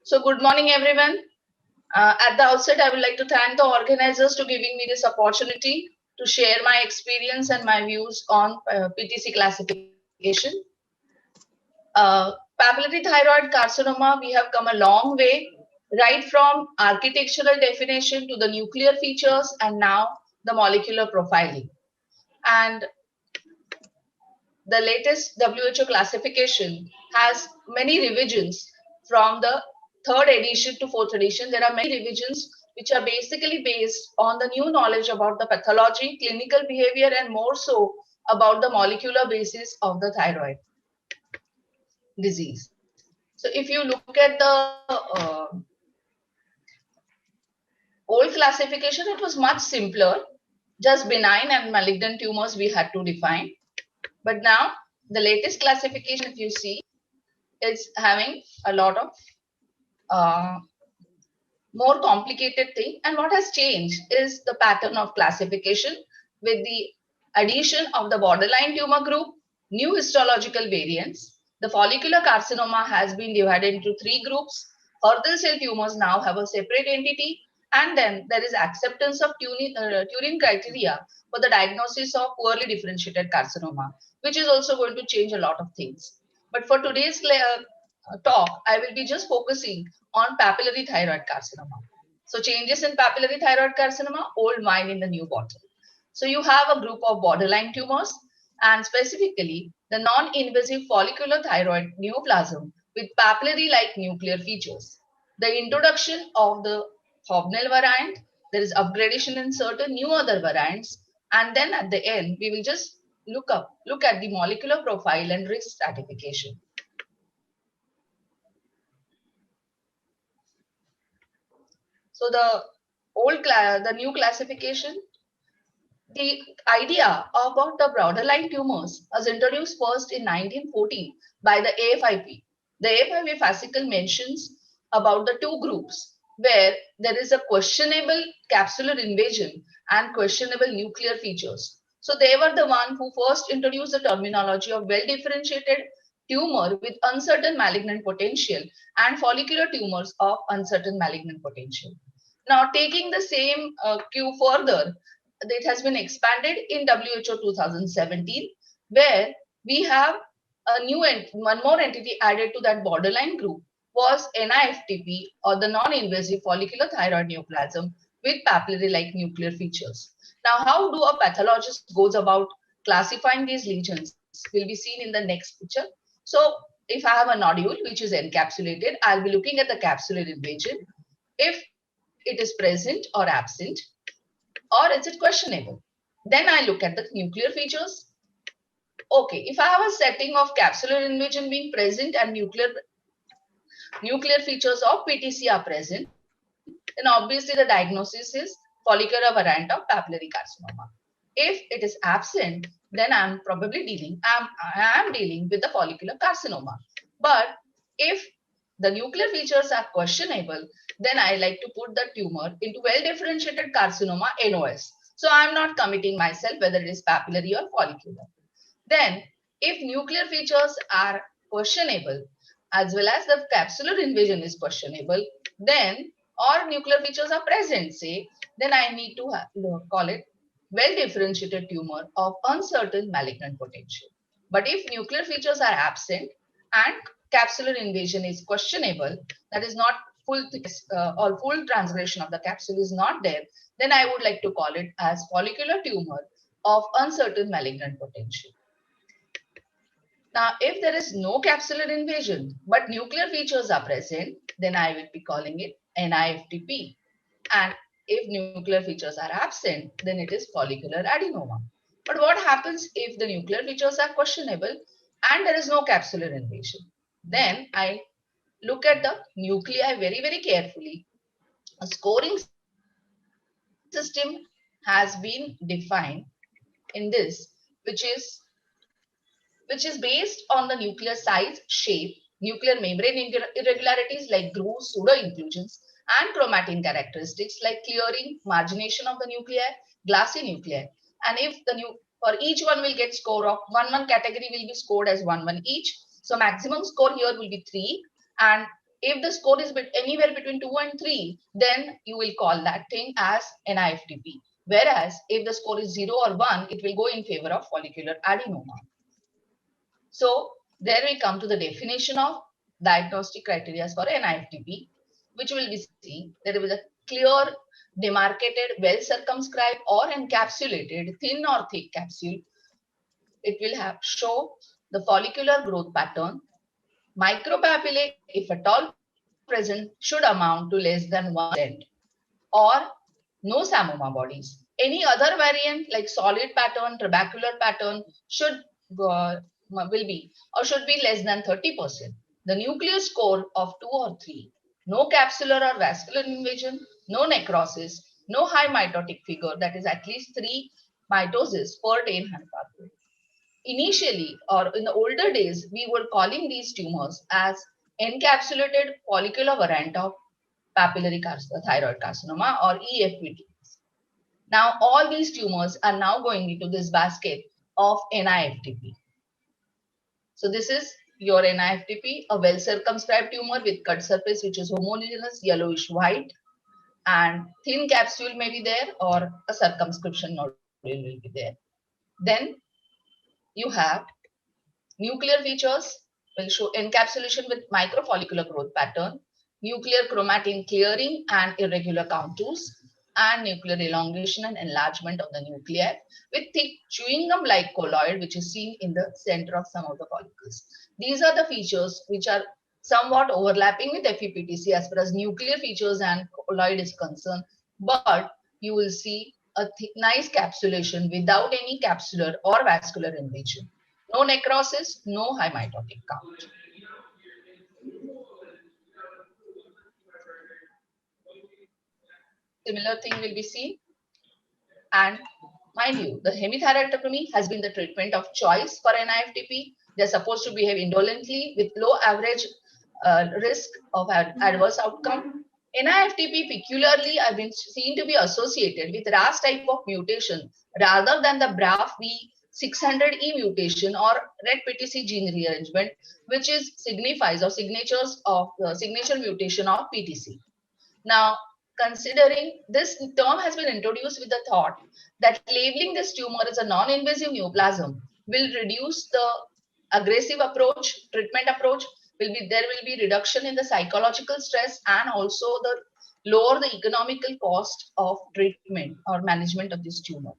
So good morning, everyone. At the outset, I would like to thank the organizers to giving me this opportunity to share my experience and my views on PTC classification. Papillary thyroid carcinoma, we have come a long way, right from architectural definition to the nuclear features and now the molecular profiling. And the latest WHO classification has many revisions from the third edition to fourth edition. There are many revisions which are basically based on the new knowledge about the pathology, clinical behavior, and more so about the molecular basis of the thyroid disease. So if you look at the old classification, it was much simpler, just benign and malignant tumors we had to define. But now the latest classification, if you see, is having a lot of uh, more complicated thing. And what has changed is the pattern of classification with the addition of the borderline tumor group, new histological variants. The follicular carcinoma has been divided into three groups. Hurdle cell tumors now have a separate entity. And then there is acceptance of Turing criteria for the diagnosis of poorly differentiated carcinoma, which is also going to change a lot of things. But for today's talk, I will be just focusing on papillary thyroid carcinoma. So changes in papillary thyroid carcinoma, old wine in the new bottle. So you have a group of borderline tumors and specifically the non-invasive follicular thyroid neoplasm with papillary-like nuclear features. The introduction of the Hobnell variant, there is upgradation in certain new other variants, and then at the end we will just look at the molecular profile and risk stratification. So the new classification, the idea about the borderline tumors was introduced first in 1914 by the AFIP. The AFIP fascicle mentions about the two groups where there is a questionable capsular invasion and questionable nuclear features. So they were the one who first introduced the terminology of well-differentiated tumor with uncertain malignant potential and follicular tumors of uncertain malignant potential. Now, taking the same cue further, it has been expanded in WHO 2017, where we have one more entity added to that borderline group was NIFTP or the non-invasive follicular thyroid neoplasm with papillary-like nuclear features. Now, how do a pathologist goes about classifying these lesions will be seen in the next picture. So, if I have a nodule which is encapsulated, I'll be looking at the capsular invasion. If it is present or absent, or is it questionable? Then I look at the nuclear features. Okay, if I have a setting of capsular invasion being present and nuclear features of PTC are present, then obviously the diagnosis is follicular variant of papillary carcinoma. If it is absent, then I am dealing with the follicular carcinoma. But if the nuclear features are questionable, then I like to put the tumor into well-differentiated carcinoma NOS. So I'm not committing myself whether it is papillary or follicular. Then, if nuclear features are questionable, as well as the capsular invasion is questionable, then or nuclear features are present, say, then I need to call it well-differentiated tumor of uncertain malignant potential. But if nuclear features are absent and capsular invasion is questionable, that is not full or full translation of the capsule is not there, then I would like to call it as follicular tumor of uncertain malignant potential. Now, if there is no capsular invasion, but nuclear features are present, then I will be calling it NIFTP. And if nuclear features are absent, then it is follicular adenoma. But what happens if the nuclear features are questionable and there is no capsular invasion? Then I look at the nuclei very, very carefully. A scoring system has been defined in this, which is based on the nuclear size, shape, nuclear membrane irregularities like grooves, pseudo-inclusions, and chromatin characteristics like clearing, margination of the nuclei, glassy nuclei. And if for each one will get score of 1 category will be scored as 1 each. So maximum score here will be 3 and If the score is anywhere between 2 and 3, then you will call that thing as NIFTP. Whereas if the score is 0 or 1, it will go in favor of follicular adenoma. So there we come to the definition of diagnostic criteria for NIFTP, which will be seeing there is a clear, demarcated, well circumscribed or encapsulated thin or thick capsule. It will have show the follicular growth pattern. Micropapillae, if at all present, should amount to less than 1%, or no samoma bodies. Any other variant like solid pattern, trabecular pattern will be or should be less than 30%. The nuclear score of 2 or 3. No capsular or vascular invasion, no necrosis, no high mitotic figure, that is at least 3 mitosis per 10 pathway. Initially, or in the older days, we were calling these tumors as encapsulated follicular variant of papillary thyroid carcinoma or EFPT. Now, all these tumors are now going into this basket of NIFTP. So, this is your NIFTP, a well circumscribed tumor with cut surface which is homogeneous yellowish white, and thin capsule may be there or a circumscription nodule will be there. Then you have nuclear features will show encapsulation with microfollicular growth pattern, nuclear chromatin clearing and irregular contours, and nuclear elongation and enlargement of the nuclei with thick chewing gum-like colloid, which is seen in the center of some of the follicles. These are the features which are somewhat overlapping with FEPTC as far as nuclear features and colloid is concerned, but you will see a nice capsulation without any capsular or vascular invasion. No necrosis, no high mitotic count. Similar thing will be seen. And mind you, the hemithyroidectomy has been the treatment of choice for NIFTP. They're supposed to behave indolently with low average risk of adverse outcome. NIFTP peculiarly have been seen to be associated with RAS type of mutation rather than the BRAF V600E mutation or red PTC gene rearrangement, which is signifies or signatures of signature mutation of PTC. Now, considering this term has been introduced with the thought that labeling this tumor as a non-invasive neoplasm will reduce the aggressive approach, treatment approach, there will be reduction in the psychological stress and also the lower the economical cost of treatment or management of this tumor.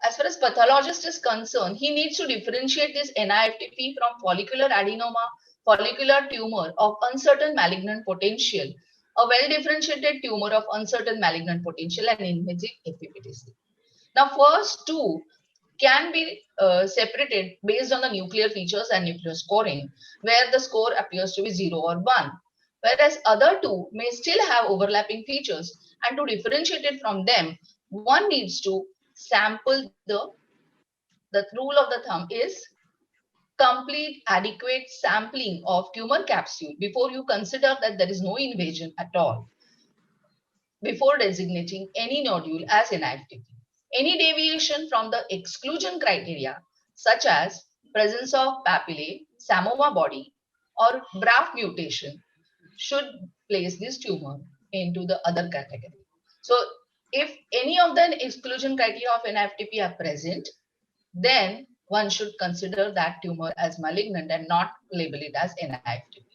As far as pathologist is concerned, he needs to differentiate this NIFTP from follicular adenoma, follicular tumor of uncertain malignant potential, a well-differentiated tumor of uncertain malignant potential, and invasive FEPTC. Now, first two can be separated based on the nuclear features and nuclear scoring, where the score appears to be 0 or 1, whereas other two may still have overlapping features, and to differentiate it from them, one needs to sample the rule of the thumb is complete adequate sampling of tumor capsule before you consider that there is no invasion at all, before designating any nodule as NIFTP. Any deviation from the exclusion criteria, such as presence of papillae, samoma body, or BRAF mutation, should place this tumor into the other category. So, if any of the exclusion criteria of NIFTP are present, then one should consider that tumor as malignant and not label it as NIFTP.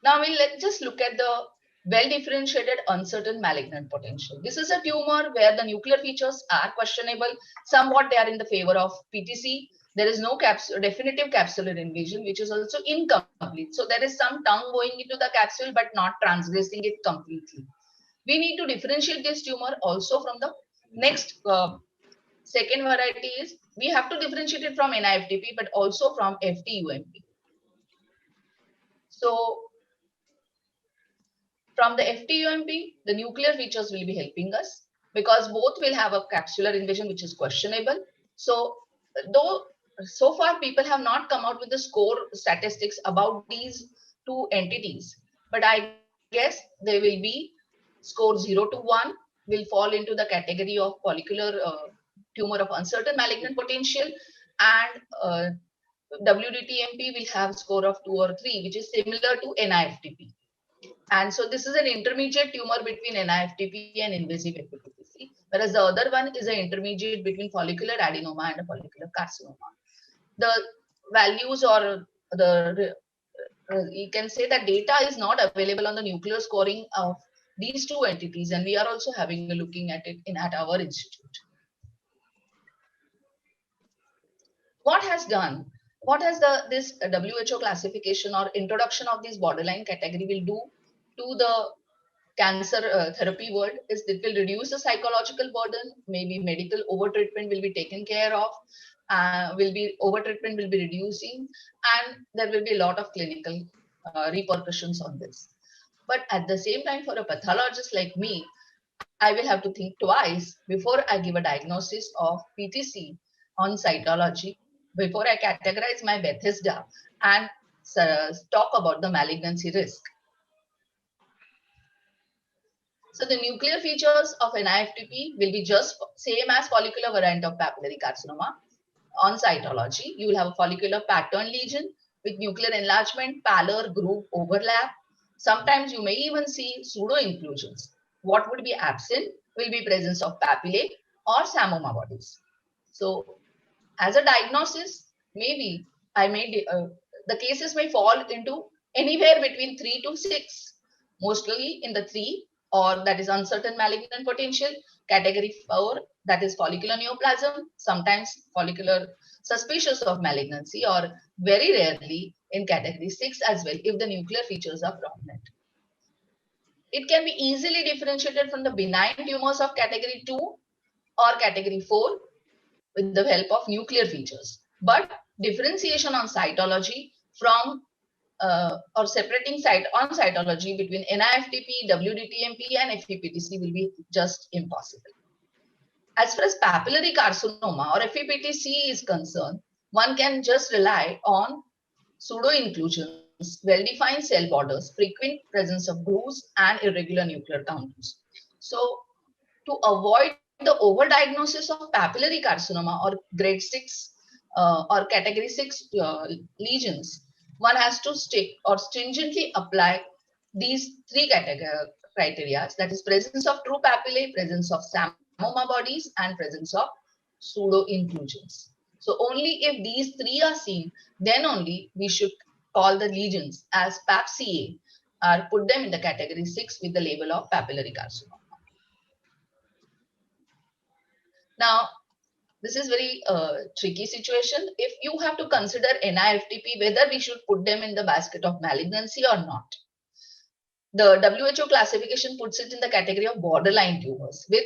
Now let's just look at the well-differentiated uncertain malignant potential. This is a tumor where the nuclear features are questionable. Somewhat they are in the favor of PTC. There is no definitive capsular invasion, which is also incomplete. So there is some tongue going into the capsule, but not transgressing it completely. We need to differentiate this tumor also from the next second variety is we have to differentiate it from NIFTP, but also from FTUMP. So from the FTUMP, the nuclear features will be helping us because both will have a capsular invasion, which is questionable. So though so far people have not come out with the score statistics about these two entities, but I guess they will be score 0 to 1 will fall into the category of follicular tumor of uncertain malignant potential, and WDTMP will have score of 2 or 3, which is similar to NIFTP. And so this is an intermediate tumor between NIFTP and invasive FPTC, whereas the other one is an intermediate between follicular adenoma and a follicular carcinoma. The values or the you can say that data is not available on the nuclear scoring of these two entities, and we are also having a looking at it at our institute. What has this WHO classification or introduction of this borderline category will do to the cancer therapy world is it will reduce the psychological burden, maybe medical overtreatment will be taken care of, overtreatment will be reducing, and there will be a lot of clinical repercussions on this. But at the same time, for a pathologist like me, I will have to think twice before I give a diagnosis of PTC on cytology, before I categorize my Bethesda and talk about the malignancy risk. So the nuclear features of NIFTP will be just same as follicular variant of papillary carcinoma. On cytology, you will have a follicular pattern lesion with nuclear enlargement, pallor, groove, overlap. Sometimes you may even see pseudo-inclusions. What would be absent will be presence of papillae or psammoma bodies. So as a diagnosis, maybe the cases may fall into anywhere between 3 to 6, mostly in the 3, or that is uncertain malignant potential, category 4, that is follicular neoplasm, sometimes follicular suspicious of malignancy, or very rarely in category 6 as well if the nuclear features are prominent. It can be easily differentiated from the benign tumors of category 2 or category 4 with the help of nuclear features. But differentiation on cytology from or separating on cytology between NIFTP, WDTMP, and FEPTC will be just impossible. As far as papillary carcinoma or FEPTC is concerned, one can just rely on pseudo-inclusions, well-defined cell borders, frequent presence of grooves, and irregular nuclear counters. So to avoid the overdiagnosis of papillary carcinoma or grade 6 or category 6 lesions, one has to stick or stringently apply these 3 criteria, that is presence of true papillae, presence of psammoma bodies, and presence of pseudo-inclusions. So only if these 3 are seen, then only we should call the lesions as PAPCA or put them in the category 6 with the label of papillary carcinoma. Now, this is very tricky situation. If you have to consider NIFTP, whether we should put them in the basket of malignancy or not. The WHO classification puts it in the category of borderline tumors with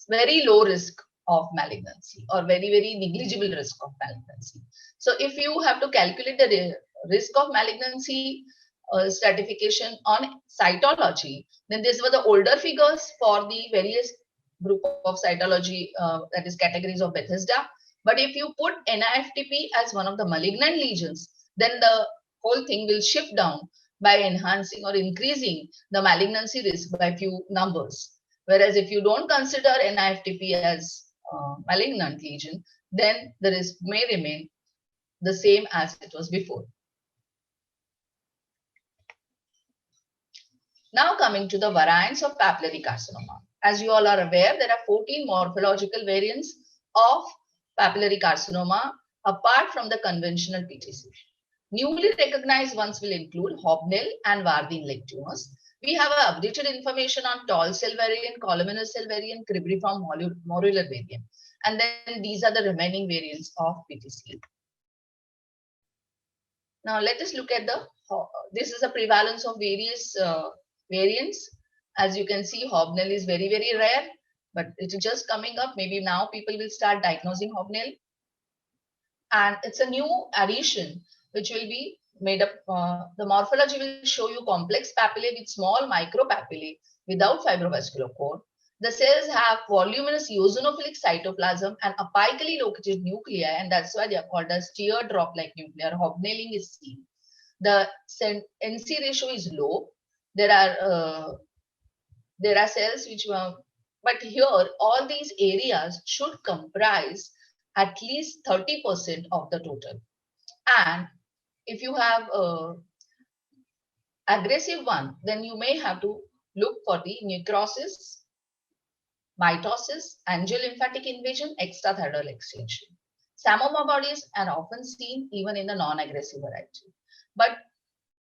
very low risk of malignancy or very, very negligible risk of malignancy. So if you have to calculate the risk of malignancy stratification on cytology, then these were the older figures for the various group of cytology, that is categories of Bethesda. But if you put NIFTP as one of the malignant lesions, then the whole thing will shift down by enhancing or increasing the malignancy risk by few numbers. Whereas if you don't consider NIFTP as malignant lesion, then the risk may remain the same as it was before. Now coming to the variants of papillary carcinoma. As you all are aware, there are 14 morphological variants of papillary carcinoma apart from the conventional PTC. Newly recognized ones will include Hobnail and Warthin leg tumors. We have updated information on tall cell variant, columnar cell variant, cribriform morular variant. And then these are the remaining variants of PTC. Now let us look at this is a prevalence of various variants. As you can see, Hobnail is very, very rare, but it is just coming up. Maybe now people will start diagnosing Hobnail. And it's a new addition which will be made up. The morphology will show you complex papillae with small micropapillae without fibrovascular core. The cells have voluminous eosinophilic cytoplasm and apically located nuclei, and that's why they are called as teardrop-like nuclei. Hobnailing is seen. The NC ratio is low. There are cells which were, but here all these areas should comprise at least 30% of the total. And if you have a aggressive one, then you may have to look for the necrosis, mitosis, angiolymphatic invasion, extrathyroidal extension. Samoma bodies are often seen even in the non-aggressive variety. But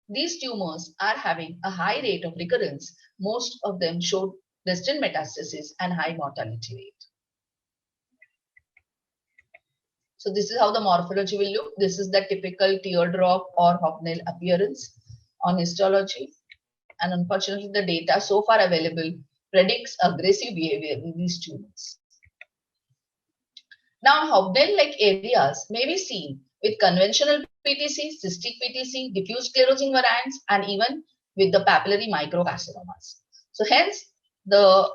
these tumors are having a high rate of recurrence. Most of them show distant metastasis and high mortality rate. So this is how the morphology will look. This is the typical teardrop or hobnail appearance on histology. And unfortunately, the data so far available predicts aggressive behavior in these tumors. Now, hobnail-like areas may be seen with conventional PTC, cystic PTC, diffuse sclerosing variants, and even with the papillary microcarcinomas. So hence, the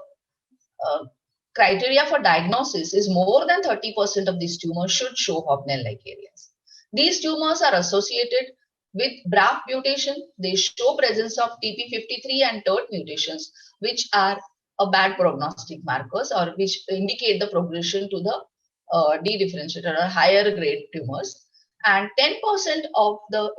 criteria for diagnosis is more than 30% of these tumors should show hobnail-like areas. These tumors are associated with BRAF mutation. They show presence of TP53 and TERT mutations, which are a bad prognostic markers or which indicate the progression to the dedifferentiated or higher grade tumors. And 10% of the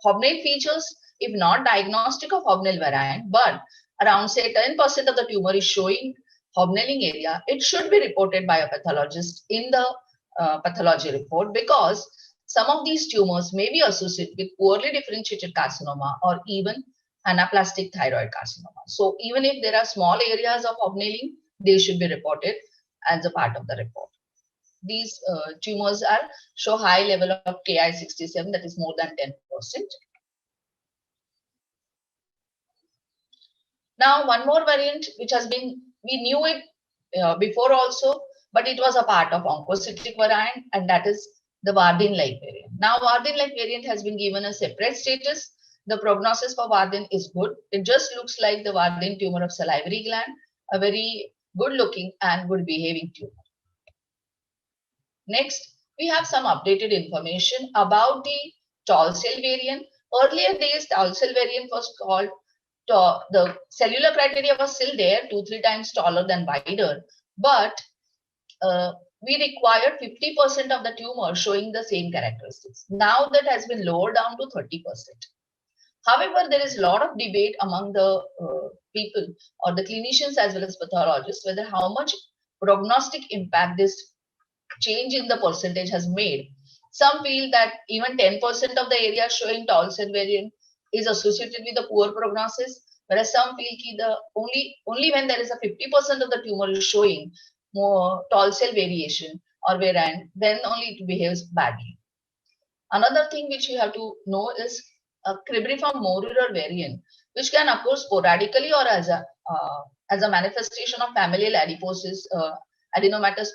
hobnail features, if not diagnostic of hobnail variant, but around say 10% of the tumor is showing hobnailing area, it should be reported by a pathologist in the pathology report, because some of these tumors may be associated with poorly differentiated carcinoma or even anaplastic thyroid carcinoma. So even if there are small areas of hobnailing, they should be reported as a part of the report. These tumors show high level of Ki67, that is more than 10%. Now, one more variant which has been, we knew it before also, but it was a part of oncocytic variant, and that is the Warthin-like variant. Now, Warthin-like variant has been given a separate status. The prognosis for Warthin is good. It just looks like the Warthin tumor of salivary gland, a very good looking and good behaving tumor. Next, we have some updated information about the tall cell variant. Earlier days, tall cell variant was called, the cellular criteria was still there, 2-3 times taller than wider, but we required 50% of the tumor showing the same characteristics. Now that has been lowered down to 30%. However, there is a lot of debate among the people or the clinicians as well as pathologists whether how much prognostic impact this change in the percentage has made. Some feel that even 10% of the area showing tall cell variant is associated with a poor prognosis, whereas some feel that only when there is a 50% of the tumor is showing more tall cell variation or variant, then only it behaves badly. Another thing which you have to know is a cribriform morular variant, which can occur sporadically or as a manifestation of familial adiposis, adenomatous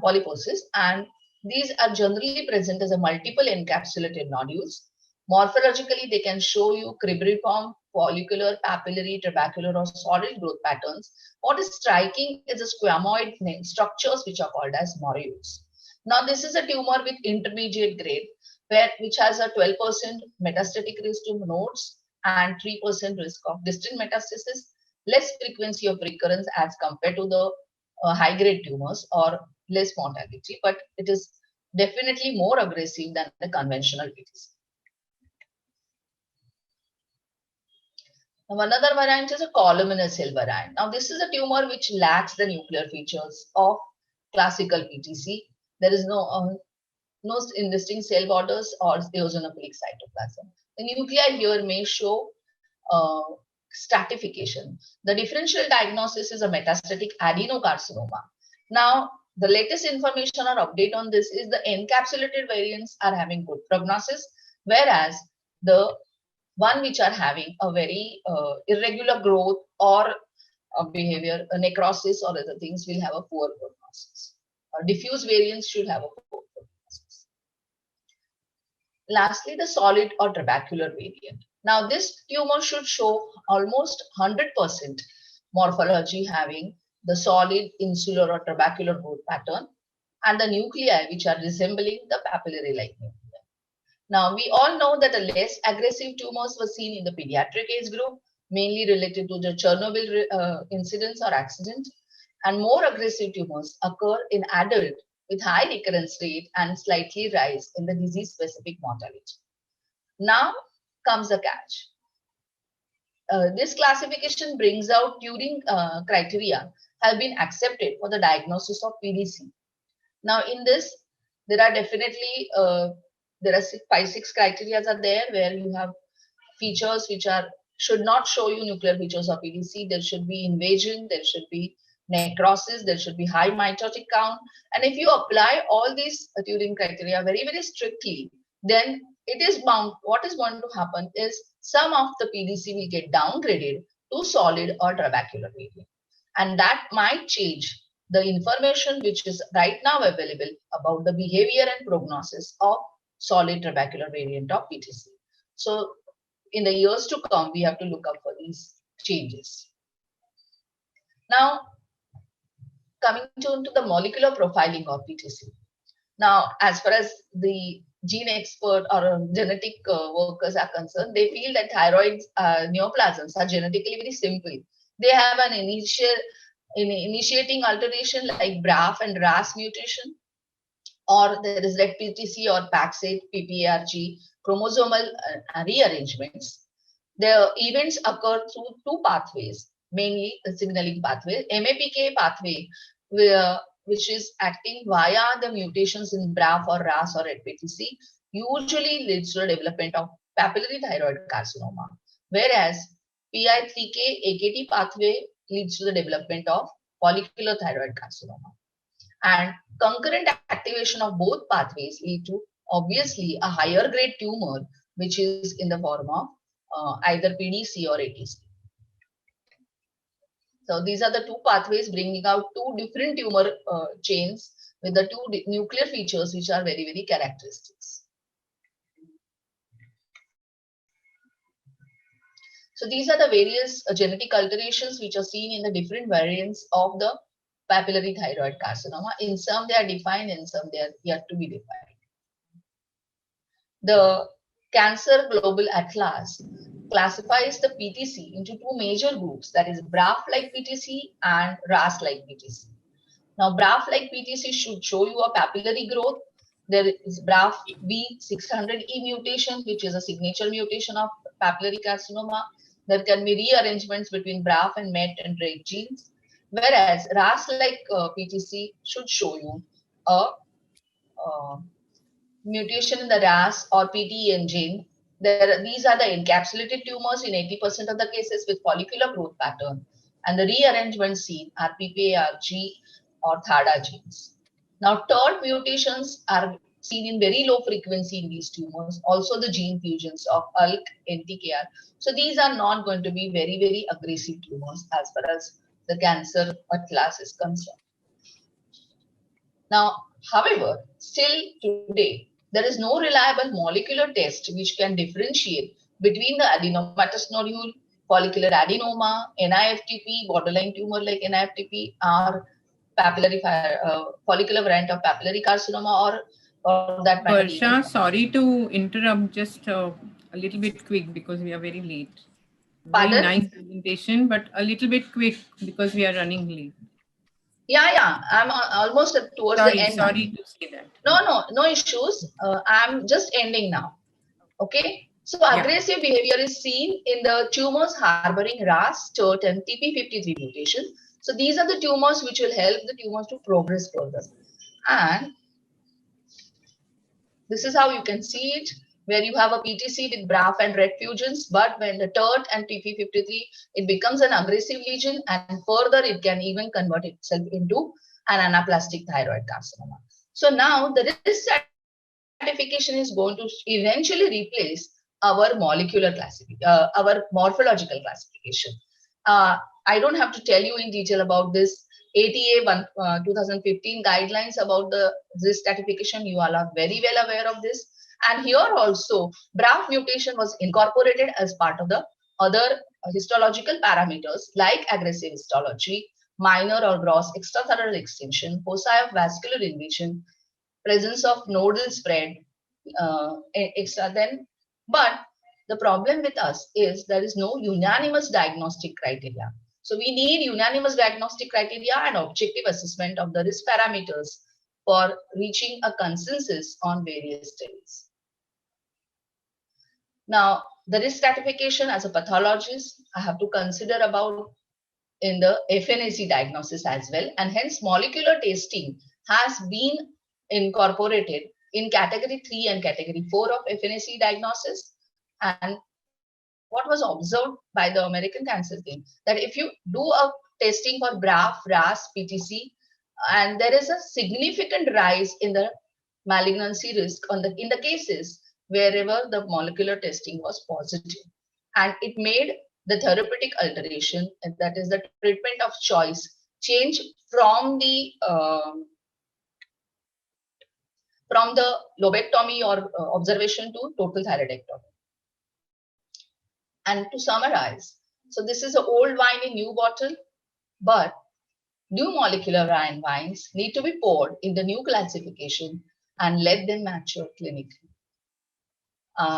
polyposis, and these are generally present as a multiple encapsulated nodules. Morphologically, they can show you cribriform, follicular, papillary, trabecular, or solid growth patterns. What is striking is the squamoid structures which are called as morules. Now, this is a tumor with intermediate grade, which has a 12% metastatic risk to nodes and 3% risk of distant metastasis, less frequency of recurrence as compared to the high-grade tumors, or less mortality, but it is definitely more aggressive than the conventional PTC. Now, another variant is a columnar cell variant. Now, this is a tumor which lacks the nuclear features of classical PTC. There is no indistinct cell borders or eosinophilic cytoplasm. The nuclei here may show stratification. The differential diagnosis is a metastatic adenocarcinoma. Now, the latest information or update on this is the encapsulated variants are having good prognosis, whereas the one which are having a very irregular growth or behavior, necrosis or other things will have a poor prognosis. Diffuse variants should have a poor prognosis. Lastly, the solid or trabecular variant. Now, this tumor should show almost 100% morphology having the solid insular or trabecular growth pattern and the nuclei which are resembling the papillary-like nuclei. Now, we all know that the less aggressive tumors were seen in the pediatric age group, mainly related to the Chernobyl incidents or accident, and more aggressive tumors occur in adult with high recurrence rate and slightly rise in the disease-specific mortality. Now comes the catch. This classification brings out Turing criteria have been accepted for the diagnosis of PDC. Now in this, there are definitely, there are 5-6 criteria are there where you have features which should not show you nuclear features of PDC. There should be invasion, there should be necrosis, there should be high mitotic count. And if you apply all these Turing criteria very, very strictly, then it is bound, what is going to happen is some of the PDC will get downgraded to solid or trabecular variant. And that might change the information which is right now available about the behavior and prognosis of solid trabecular variant of PTC. So in the years to come, we have to look up for these changes. Now, coming to the molecular profiling of PTC. Now, as far as the gene expert or genetic workers are concerned, they feel that thyroid neoplasms are genetically very simple. They have an initiating alteration like BRAF and RAS mutation, or there is red PTC or PAX8, PPARG, chromosomal rearrangements. The events occur through 2 pathways, mainly the signaling pathway, MAPK pathway, which is acting via the mutations in BRAF or RAS or red PTC, usually leads to the development of papillary thyroid carcinoma, whereas PI3K AKT pathway leads to the development of follicular thyroid carcinoma. And concurrent activation of both pathways lead to obviously a higher grade tumor, which is in the form of either PDC or ATC. So these are the 2 pathways bringing out 2 different tumor chains with the 2 nuclear features which are very, very characteristics. So these are the various genetic alterations which are seen in the different variants of the papillary thyroid carcinoma. In some they are defined, in some they are yet to be defined. The Cancer Global Atlas classifies the PTC into 2 major groups, that is BRAF-like PTC and RAS-like PTC. Now, BRAF-like PTC should show you a papillary growth. There is BRAF V600E mutation, which is a signature mutation of papillary carcinoma. There can be rearrangements between BRAF and MET and RAGE genes. Whereas RAS-like PTC should show you a mutation in the RAS or PTEN gene. These are the encapsulated tumors in 80% of the cases with follicular growth pattern, and the rearrangements seen are PPARG or THADA genes. Now, TERT mutations are seen in very low frequency in these tumors, also the gene fusions of ALK, NTKR. So these are not going to be very, very aggressive tumors as far as the Cancer Atlas is concerned. Now, however, still today, there is no reliable molecular test which can differentiate between the adenomatous nodule, follicular adenoma, NIFTP, borderline tumor like NIFTP, or papillary follicular variant of papillary carcinoma, or that might be. Varsha, sorry to interrupt, just a little bit quick because we are very late. Pardon? Very nice presentation, but a little bit quick because we are running late. Yeah, I'm almost towards the end. Sorry to say that. No issues. I'm just ending now. Okay. So aggressive behavior is seen in the tumors harboring RAS, TERT, and TP53 mutation. So these are the tumors which will help the tumors to progress further. And this is how you can see it, where you have a PTC with BRAF and RET fusions, but when the TERT and TP53, it becomes an aggressive lesion, and further it can even convert itself into an anaplastic thyroid carcinoma. So now the risk stratification is going to eventually replace our molecular classification, our morphological classification. I don't have to tell you in detail about this ATA 2015 guidelines about the risk stratification. You all are very well aware of this. And here also, BRAF mutation was incorporated as part of the other histological parameters like aggressive histology, minor or gross extrathyroidal extension, foci of vascular invasion, presence of nodal spread, but the problem with us is there is no unanimous diagnostic criteria. So we need unanimous diagnostic criteria and objective assessment of the risk parameters for reaching a consensus on various studies. Now, the risk stratification as a pathologist, I have to consider about in the FNAC diagnosis as well, and hence molecular testing has been incorporated in category 3 and category 4 of FNAC diagnosis. And what was observed by the American Cancer Team, that if you do a testing for BRAF, RAS, PTC, and there is a significant rise in the malignancy risk in the cases wherever the molecular testing was positive, and it made the therapeutic alteration, and that is the treatment of choice, change from the lobectomy or observation to total thyroidectomy. And to summarize, so this is an old wine in new bottle, but new molecular wines need to be poured in the new classification and let them mature clinically.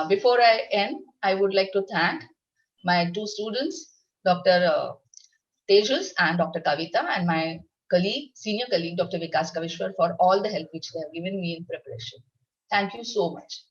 Before I end, I would like to thank my two students, Dr. Tejas and Dr. Kavita, and my colleague, senior colleague, Dr. Vikas Kavishwar, for all the help which they have given me in preparation. Thank you so much.